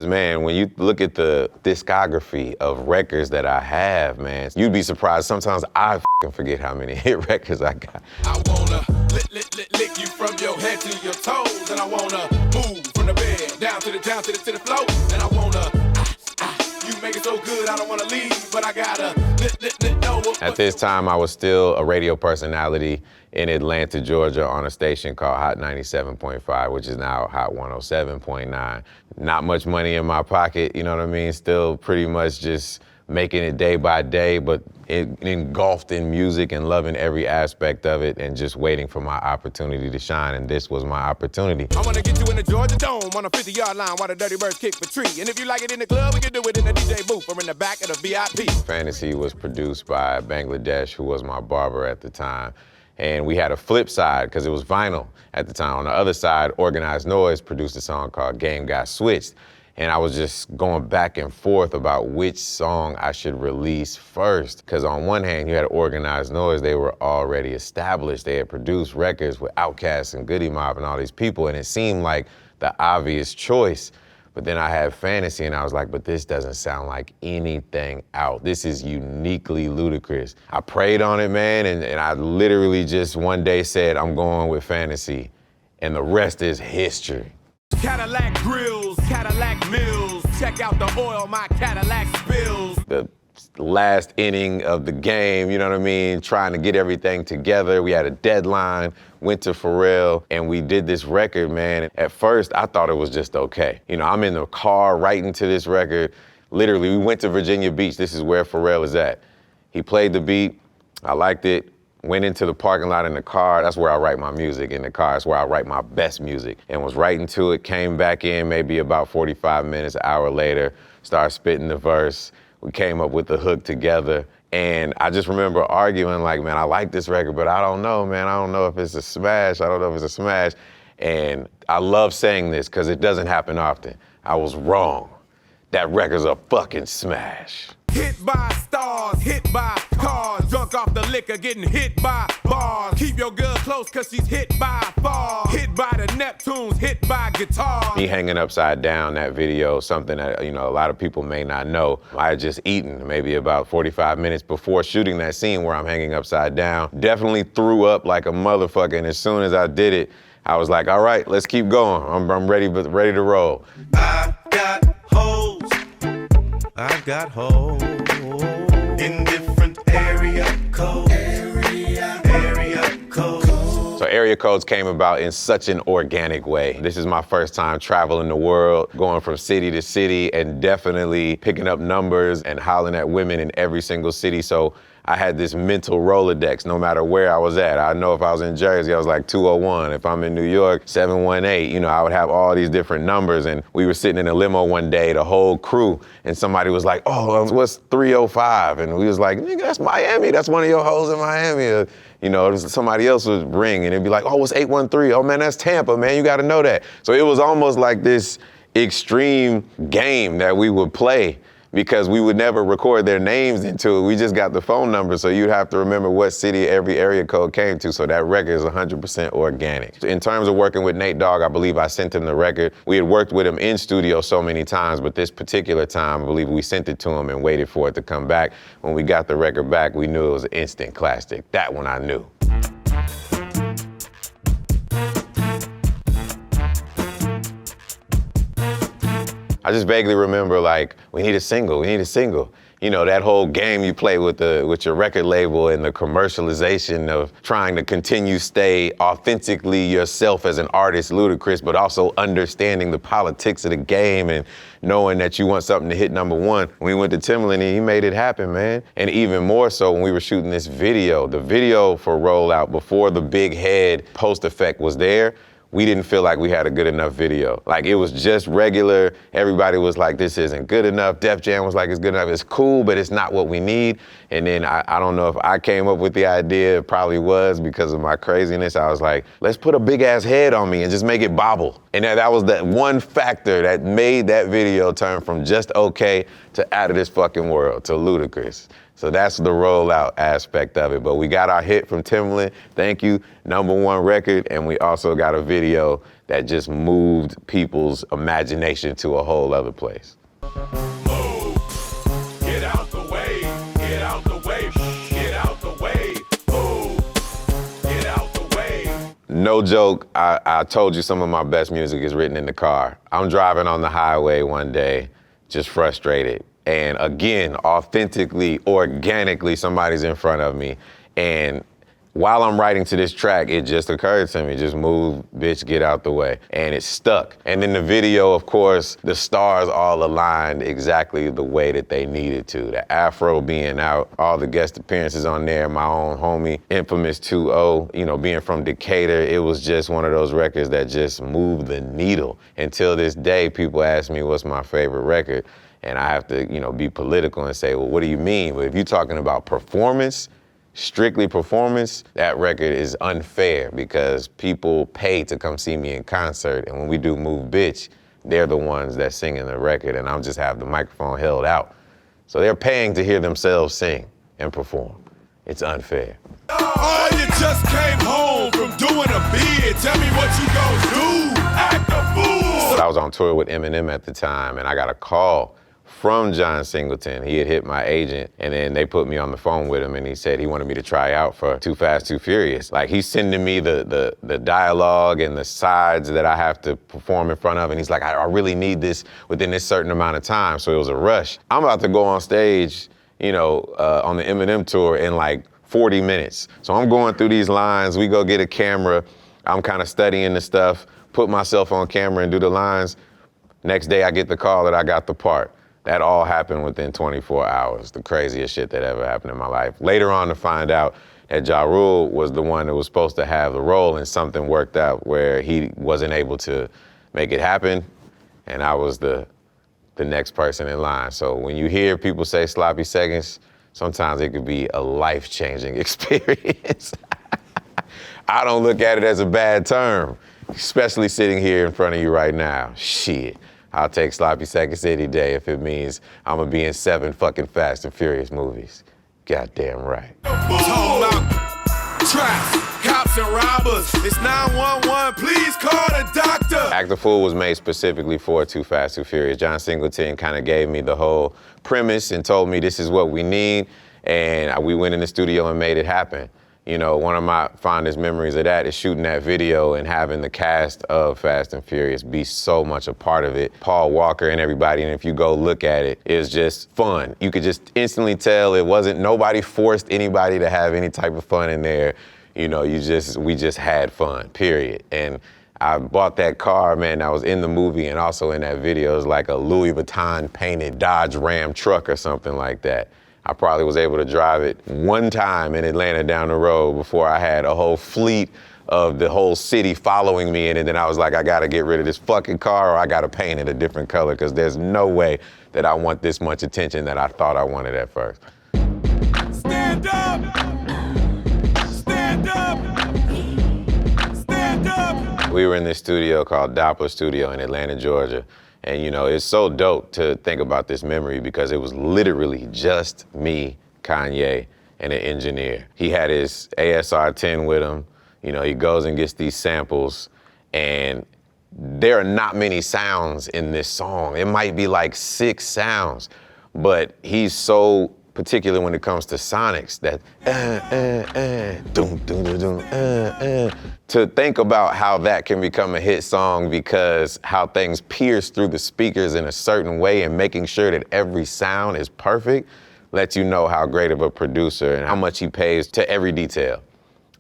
Man, when you look at the discography of records that I have, man, you'd be surprised. Sometimes I f***ing forget how many hit records I got. I wanna lick you from your head to your toes, and I wanna move from the bed down to the floor, and I wanna you make it so good I don't wanna leave, but I gotta know. At this time, I was still a radio personality in Atlanta, Georgia, on a station called Hot 97.5, which is now Hot 107.9. Not much money in my pocket, you know what I mean? Still pretty much just making it day by day, but engulfed in music and loving every aspect of it and just waiting for my opportunity to shine, and this was my opportunity. I wanna get you in the Georgia Dome on a 50-yard line while the Dirty Birds kick for tree. And if you like it in the club, we can do it in the DJ booth or in the back of the VIP. Fantasy was produced by Bangladesh, who was my barber at the time. And we had a flip side, because it was vinyl at the time. On the other side, Organized Noise produced a song called Game Got Switched. And I was just going back and forth about which song I should release first. Because on one hand, you had Organized Noise. They were already established. They had produced records with Outkast and Goody Mob and all these people. And it seemed like the obvious choice. But then I had Fantasy, and I was like, but this doesn't sound like anything out. This is uniquely Ludacris. I prayed on it, man, and I literally just one day said, I'm going with Fantasy. And the rest is history. Cadillac grills, Cadillac mills. Check out the oil my Cadillac spills. The last inning of the game, you know what I mean? Trying to get everything together. We had a deadline, went to Pharrell, and we did this record, man. At first, I thought it was just okay. You know, I'm in the car writing to this record. Literally, we went to Virginia Beach. This is where Pharrell is at. He played the beat. I liked it. Went into the parking lot in the car. That's where I write my music, in the car. That's where I write my best music. And was writing to it, came back in maybe about 45 minutes, an hour later, started spitting the verse. We came up with the hook together. And I just remember arguing like, man, I like this record, but I don't know, man. I don't know if it's a smash. I don't know if it's a smash. And I love saying this because it doesn't happen often. I was wrong. That record's a fucking smash. Hit by stars, hit by cars, drunk off the liquor, getting hit by bars. Keep your girl close, cause she's hit by falls. Hit by the Neptunes, hit by guitars. Me hanging upside down, that video, something that, you know, a lot of people may not know. I had just eaten maybe about 45 minutes before shooting that scene where I'm hanging upside down. Definitely threw up like a motherfucker, and as soon as I did it, I was like, all right, let's keep going. I'm ready to roll. I've got hoes in different area codes. So area codes came about in such an organic way. This is my first time traveling the world, going from city to city, and definitely picking up numbers and hollering at women in every single city. So I had this mental Rolodex no matter where I was at. I know if I was in Jersey, I was like 201. If I'm in New York, 718. You know, I would have all these different numbers. And we were sitting in a limo one day, the whole crew, and somebody was like, oh, what's 305? And we was like, nigga, that's Miami. That's one of your hoes in Miami. You know, somebody else would ring and it'd be like, oh, it's 813. Oh man, that's Tampa, man. You gotta know that. So it was almost like this extreme game that we would play, because we would never record their names into it. We just got the phone number, so you'd have to remember what city every area code came to, so that record is 100% organic. In terms of working with Nate Dogg, I believe I sent him the record. We had worked with him in studio so many times, but this particular time, I believe we sent it to him and waited for it to come back. When we got the record back, we knew it was an instant classic. That one I knew. I just vaguely remember, like, we need a single. You know, that whole game you play with your record label and the commercialization of trying to continue stay authentically yourself as an artist, Ludacris, but also understanding the politics of the game and knowing that you want something to hit number one. When we went to Timbaland, he made it happen, man. And even more so when we were shooting this video. The video for Rollout, before the big head post effect was there, we didn't feel like we had a good enough video. Like, it was just regular. Everybody was like, this isn't good enough. Def Jam was like, it's good enough. It's cool, but it's not what we need. And then I don't know if I came up with the idea. It probably was because of my craziness. I was like, let's put a big ass head on me and just make it bobble. And that was that one factor that made that video turn from just okay to out of this fucking world, to Ludacris. So that's the rollout aspect of it. But we got our hit from Timbaland, thank you, #1 record, and we also got a video that just moved people's imagination to a whole other place. Move. Get out the way. Get out the way. Get out the way. Move. Get out the way. No joke, I told you some of my best music is written in the car. I'm driving on the highway one day, just frustrated. And again, authentically, organically, somebody's in front of me. And while I'm writing to this track, it just occurred to me, just move, bitch, get out the way. And it stuck. And in the video, of course, the stars all aligned exactly the way that they needed to. The afro being out, all the guest appearances on there, my own homie, Infamous 2-0, you know, being from Decatur, it was just one of those records that just moved the needle. Until this day, people ask me what's my favorite record, and I have to, you know, be political and say, well, what do you mean? But if you're talking about performance, strictly performance, that record is unfair because people pay to come see me in concert, and when we do Move Bitch, they're the ones that sing in the record, and I'll just have the microphone held out. So they're paying to hear themselves sing and perform. It's unfair. Oh, you just came home from doing a bid. Tell me what you gonna do. Act a fool. I was on tour with Eminem at the time, and I got a call from John Singleton. He had hit my agent, and then they put me on the phone with him, and he said he wanted me to try out for Too Fast, Too Furious. Like, he's sending me the dialogue and the sides that I have to perform in front of, and he's like, I really need this within this certain amount of time, so it was a rush. I'm about to go on stage, you know, on the Eminem tour in like 40 minutes. So I'm going through these lines, we go get a camera, I'm kind of studying the stuff, put myself on camera and do the lines. Next day I get the call that I got the part. That all happened within 24 hours, the craziest shit that ever happened in my life. Later on to find out that Ja Rule was the one that was supposed to have the role, and something worked out where he wasn't able to make it happen, and I was the next person in line. So when you hear people say sloppy seconds, sometimes it could be a life-changing experience. I don't look at it as a bad term, especially sitting here in front of you right now. Shit. I'll take sloppy seconds any day if it means I'm gonna be in 7 fucking Fast and Furious movies. Goddamn right. Talking about traps, cops and robbers. It's 911, please call the doctor. Act a Fool was made specifically for Too Fast, Too Furious. John Singleton kind of gave me the whole premise and told me this is what we need, and we went in the studio and made it happen. You know, one of my fondest memories of that is shooting that video and having the cast of Fast and Furious be so much a part of it. Paul Walker and everybody, and if you go look at it, it's just fun. You could just instantly tell it wasn't, nobody forced anybody to have any type of fun in there. You know, we just had fun, period. And I bought that car, man, that was in the movie and also in that video. It was like a Louis Vuitton painted Dodge Ram truck or something like that. I probably was able to drive it one time in Atlanta down the road before I had a whole fleet of the whole city following me in it. And then I was like, I gotta get rid of this fucking car or I gotta paint it a different color because there's no way that I want this much attention that I thought I wanted at first. Stand up! Stand up! Stand up! We were in this studio called Doppler Studio in Atlanta, Georgia. And you know, it's so dope to think about this memory because it was literally just me, Kanye, and an engineer. He had his ASR-10 with him. You know, he goes and gets these samples, and there are not many sounds in this song. It might be like 6 sounds, but he's so particular when it comes to sonics that doom, doom, doom, doom, to think about how that can become a hit song because how things pierce through the speakers in a certain way and making sure that every sound is perfect lets you know how great of a producer and how much he pays to every detail.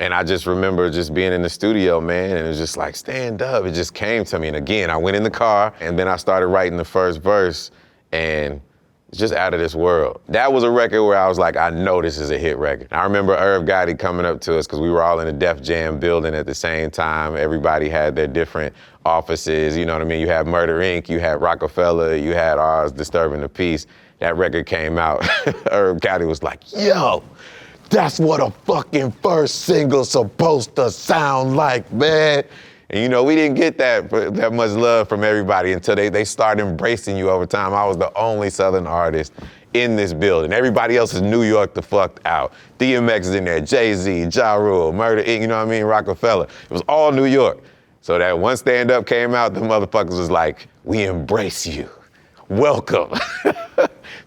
And I just remember just being in the studio, man, and it was just like, stand up. It just came to me. And again, I went in the car and then I started writing the first verse and it's just out of this world. That was a record where I was like, I know this is a hit record. I remember Irv Gotti coming up to us because we were all in the Def Jam building at the same time. Everybody had their different offices, you know what I mean? You had Murder Inc., you had Rockefeller, you had ours, Disturbing the Peace. That record came out. Irv Gotti was like, yo, that's what a fucking first single's supposed to sound like, man. And you know, we didn't get that much love from everybody until they started embracing you over time. I was the only Southern artist in this building. Everybody else is New York the fuck out. DMX is in there, Jay-Z, Ja Rule, Murder Inc., you know what I mean, Rockefeller. It was all New York. So that one stand-up came out, the motherfuckers was like, we embrace you. Welcome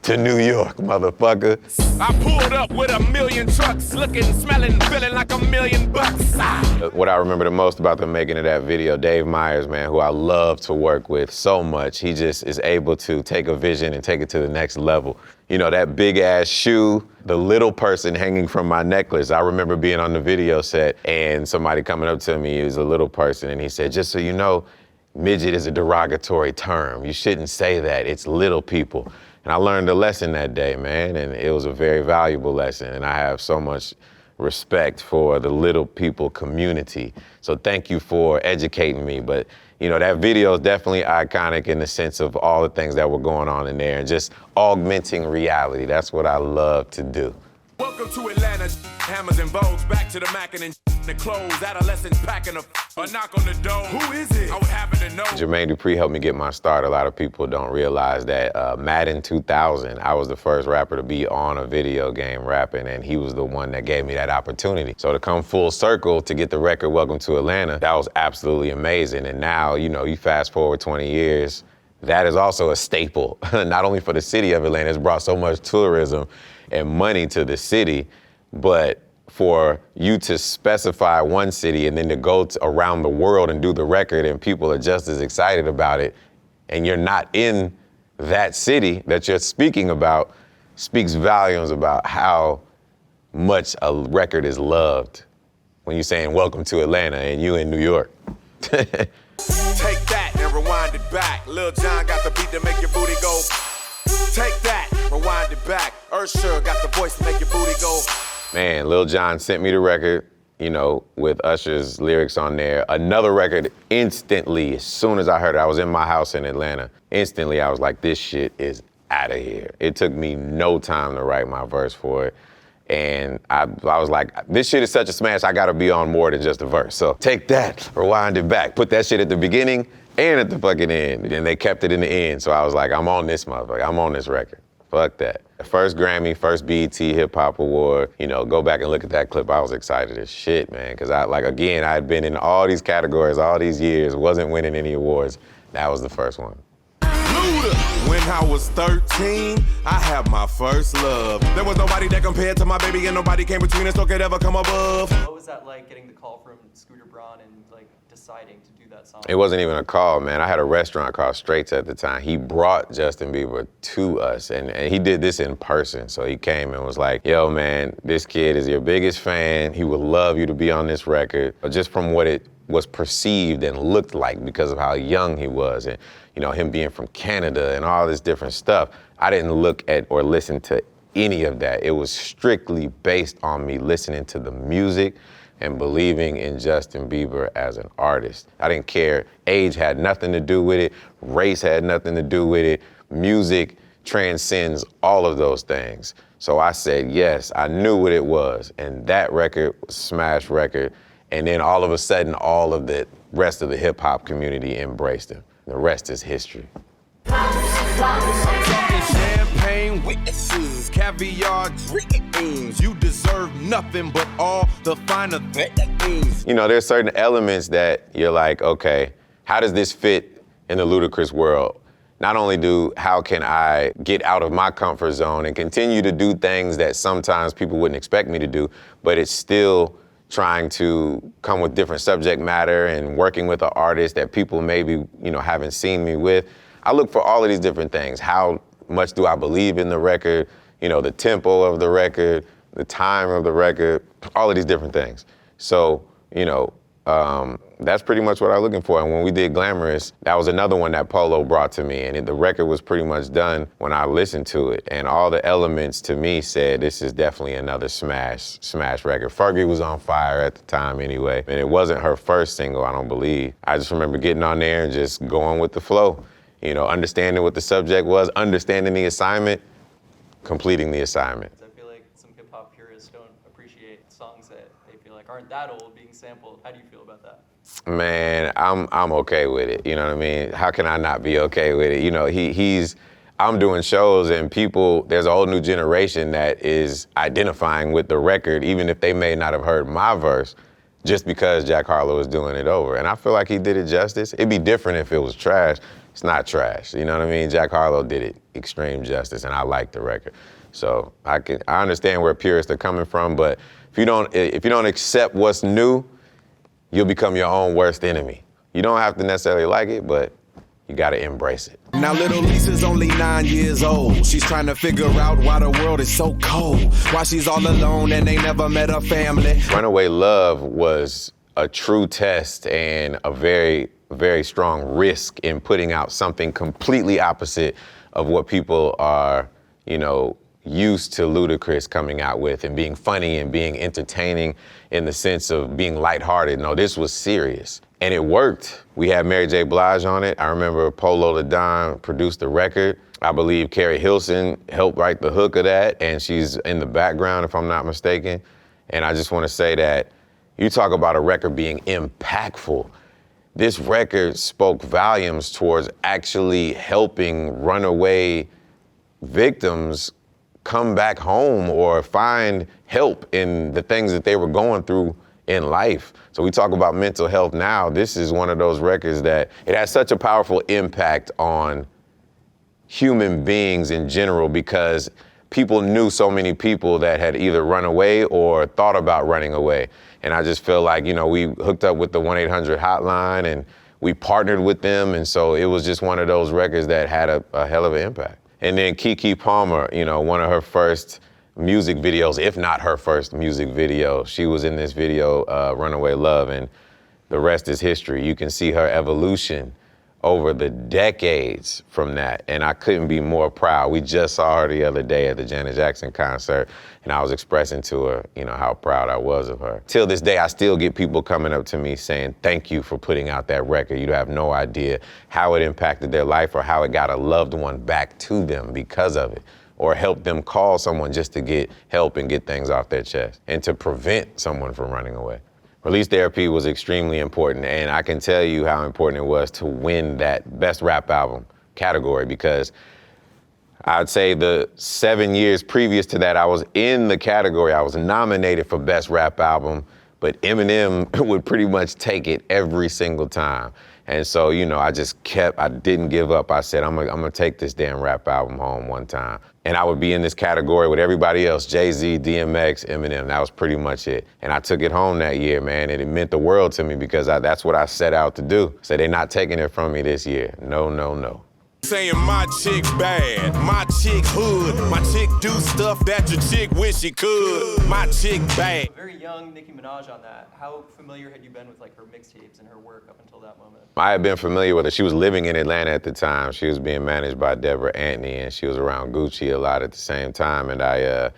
to New York, motherfucker. I pulled up with 1,000,000 trucks, looking, smelling, feeling like $1,000,000. What I remember the most about the making of that video, Dave Myers, man, who I love to work with so much, he just is able to take a vision and take it to the next level. You know, that big ass shoe, the little person hanging from my necklace. I remember being on the video set and somebody coming up to me, he was a little person, and he said, just so you know, midget is a derogatory term. You shouldn't say that, it's little people. And I learned a lesson that day, man, and it was a very valuable lesson. And I have so much respect for the little people community. So thank you for educating me. But, you know, that video is definitely iconic in the sense of all the things that were going on in there and just augmenting reality. That's what I love to do. Welcome to Atlanta, hammers and bows, back to the mackin' and the clothes, adolescents packing a knock on the door. Who is it? I would happen to know. Jermaine Dupri helped me get my start. A lot of people don't realize that Madden 2000, I was the first rapper to be on a video game rapping, and he was the one that gave me that opportunity. So to come full circle to get the record Welcome to Atlanta, that was absolutely amazing. And now, you know, you fast forward 20 years, that is also a staple, not only for the city of Atlanta, it's brought so much tourism and money to the city, but for you to specify one city and then to go around the world and do the record and people are just as excited about it and you're not in that city that you're speaking about, speaks volumes about how much a record is loved when you're saying welcome to Atlanta and you in New York. Take that and rewind it back. Lil Jon got the beat to make your booty go. Take that, rewind it back. Usher got the voice to make your booty go. Man, Lil Jon sent me the record, you know, with Usher's lyrics on there. Another record instantly, as soon as I heard it, I was in my house in Atlanta. Instantly, I was like, this shit is out of here. It took me no time to write my verse for it. And I was like, this shit is such a smash, I gotta be on more than just a verse. So take that, rewind it back, put that shit at the beginning and at the fucking end. And they kept it in the end. So I was like, I'm on this motherfucker, I'm on this record. Fuck that. First Grammy, first BET Hip Hop Award, you know, go back and look at that clip. I was excited as shit, man. Cause I had been in all these categories all these years, wasn't winning any awards. That was the first one. When I was 13, I had my first love. There was nobody that compared to my baby and nobody came between us or could ever come above. What was that like, getting the call from Scooter Braun and like deciding to do that song? It wasn't even a call, man. I had a restaurant called Straits at the time. He brought Justin Bieber to us and he did this in person. So he came and was like, yo man, this kid is your biggest fan. He would love you to be on this record. Just from what it was perceived and looked like because of how young he was and, you know, him being from Canada and all this different stuff. I didn't look at or listen to any of that. It was strictly based on me listening to the music and believing in Justin Bieber as an artist. I didn't care. Age had nothing to do with it. Race had nothing to do with it. Music transcends all of those things. So I said, yes, I knew what it was. And that record was a smash record. And then all of a sudden, all of the rest of the hip hop community embraced him. The rest is history. Champagne witnesses, caviar dreams. You deserve nothing but all the finer things. You know, there's certain elements that you're like, okay, how does this fit in the Ludacris world? Not only how can I get out of my comfort zone and continue to do things that sometimes people wouldn't expect me to do, but it's still trying to come with different subject matter and working with an artist that people maybe, you know, haven't seen me with. I look for all of these different things. How much do I believe in the record? You know, the tempo of the record, the time of the record, all of these different things. So, you know, that's pretty much what I'm looking for. And when we did Glamorous, that was another one that Polo brought to me. And the record was pretty much done when I listened to it. And all the elements to me said, this is definitely another smash record. Fergie was on fire at the time anyway. And it wasn't her first single, I don't believe. I just remember getting on there and just going with the flow. You know, understanding what the subject was, understanding the assignment, completing the assignment. I feel like some hip hop purists don't appreciate songs that they feel like aren't that old being sampled. How do you feel about that? Man, I'm okay with it. You know what I mean? How can I not be okay with it? You know, I'm doing shows and people, there's a whole new generation that is identifying with the record, even if they may not have heard my verse. just because Jack Harlow was doing it over. And I feel like he did it justice. It'd be different if it was trash. It's not trash, you know what I mean? Jack Harlow did it extreme justice, and I like the record. So I understand where purists are coming from, but if you don't accept what's new, you'll become your own worst enemy. You don't have to necessarily like it, but you gotta embrace it. Now little Lisa's only 9 years old. She's trying to figure out why the world is so cold. Why she's all alone and ain't never met her family. Runaway Love was a true test and a very, very strong risk in putting out something completely opposite of what people are, used to Ludacris coming out with and being funny and being entertaining in the sense of being lighthearted. No, this was serious. And it worked. We had Mary J. Blige on it. I remember Polo the Don produced the record. I believe Carrie Hilson helped write the hook of that, and she's in the background, if I'm not mistaken. And I just want to say that you talk about a record being impactful. This record spoke volumes towards actually helping runaway victims come back home or find help in the things that they were going through in life. So we talk about mental health now. This is one of those records that it has such a powerful impact on human beings in general because people knew so many people that had either run away or thought about running away. And I just feel like, we hooked up with the 1-800 hotline and we partnered with them. And so it was just one of those records that had a hell of an impact. And then Keke Palmer, one of her first music videos, if not her first music video, she was in this video, Runaway Love, and the rest is history. You can see her evolution over the decades from that, and I couldn't be more proud. We just saw her the other day at the Janet Jackson concert, and I was expressing to her, how proud I was of her. Till this day, I still get people coming up to me saying, thank you for putting out that record. You have no idea how it impacted their life or how it got a loved one back to them because of it, or helped them call someone just to get help and get things off their chest, and to prevent someone from running away. Release therapy was extremely important, and I can tell you how important it was to win that Best Rap Album category because I'd say the 7 years previous to that, I was in the category. I was nominated for Best Rap Album, but Eminem would pretty much take it every single time. And so, I didn't give up. I said, I'm gonna take this damn rap album home one time. And I would be in this category with everybody else, Jay-Z, DMX, Eminem. That was pretty much it. And I took it home that year, man, and it meant the world to me because that's what I set out to do. So they're not taking it from me this year. No, no, no. Saying my chick bad, my chick hood, my chick do stuff that your chick wish she could. My chick bad. Very young Nicki Minaj on that. How familiar had you been with her mixtapes and her work up until that moment? I had been familiar with her. She was living in Atlanta at the time. She was being managed by Deborah Antony, and she was around Gucci a lot at the same time. And I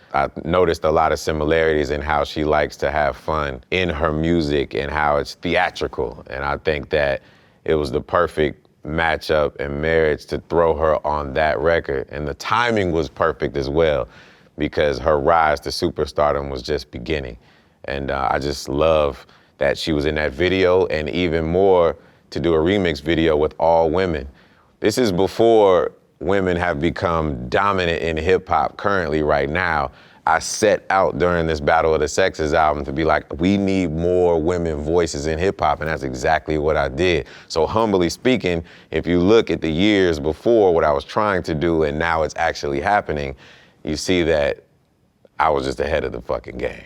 noticed a lot of similarities in how she likes to have fun in her music and how it's theatrical. And I think that it was the perfect matchup and marriage to throw her on that record. And the timing was perfect as well because her rise to superstardom was just beginning. And I just love that she was in that video, and even more to do a remix video with all women. This is before women have become dominant in hip hop currently right now. I set out during this Battle of the Sexes album to be like, we need more women voices in hip hop, and that's exactly what I did. So humbly speaking, if you look at the years before what I was trying to do and now it's actually happening, you see that I was just ahead of the fucking game.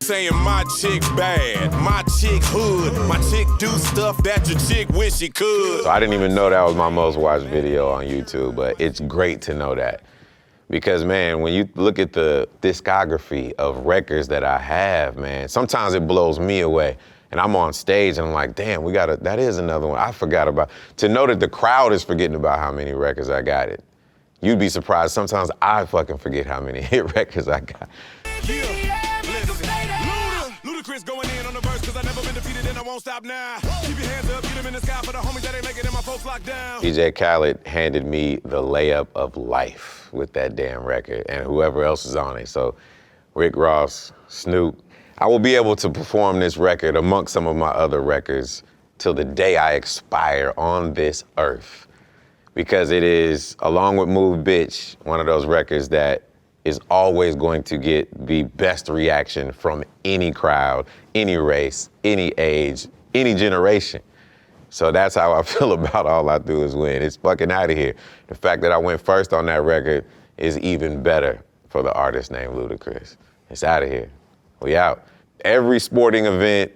Saying my chick bad, my chick hood, my chick do stuff that your chick wish she could. So I didn't even know that was my most watched video on YouTube, but it's great to know that. Because, man, when you look at the discography of records that I have, man, sometimes it blows me away. And I'm on stage and I'm like, damn, that is another one I forgot about. To know that the crowd is forgetting about how many records I got it. You'd be surprised. Sometimes I fucking forget how many hit records I got. Yeah, listen. Ludacris going in on the verse, cause I never been defeated and I won't stop now. Keep your hands up, get them in the sky for the homies that ain't making it and my folks locked down. DJ Khaled handed me the layup of life with that damn record and whoever else is on it. So Rick Ross, Snoop. I will be able to perform this record amongst some of my other records till the day I expire on this earth. Because it is, along with Move Bitch, one of those records that is always going to get the best reaction from any crowd, any race, any age, any generation. So that's how I feel about All I Do Is Win. It's fucking out of here. The fact that I went first on that record is even better for the artist named Ludacris. It's out of here. We out. Every sporting event,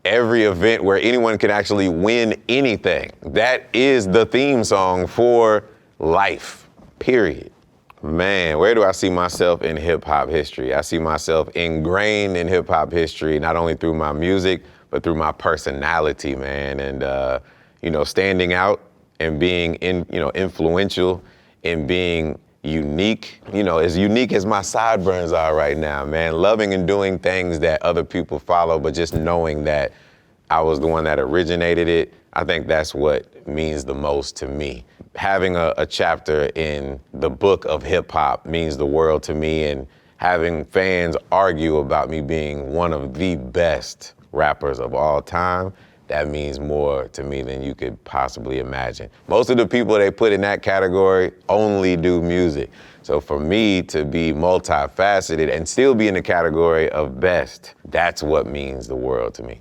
every event where anyone can actually win anything, that is the theme song for life, period. Man, where do I see myself in hip hop history? I see myself ingrained in hip hop history, not only through my music, but through my personality, man. And, standing out and being influential and being unique, as unique as my sideburns are right now, man. Loving and doing things that other people follow, but just knowing that I was the one that originated it, I think that's what means the most to me. Having a chapter in the book of hip hop means the world to me, and having fans argue about me being one of the best rappers of all time, that means more to me than you could possibly imagine. Most of the people they put in that category only do music. So for me to be multifaceted and still be in the category of best, that's what means the world to me.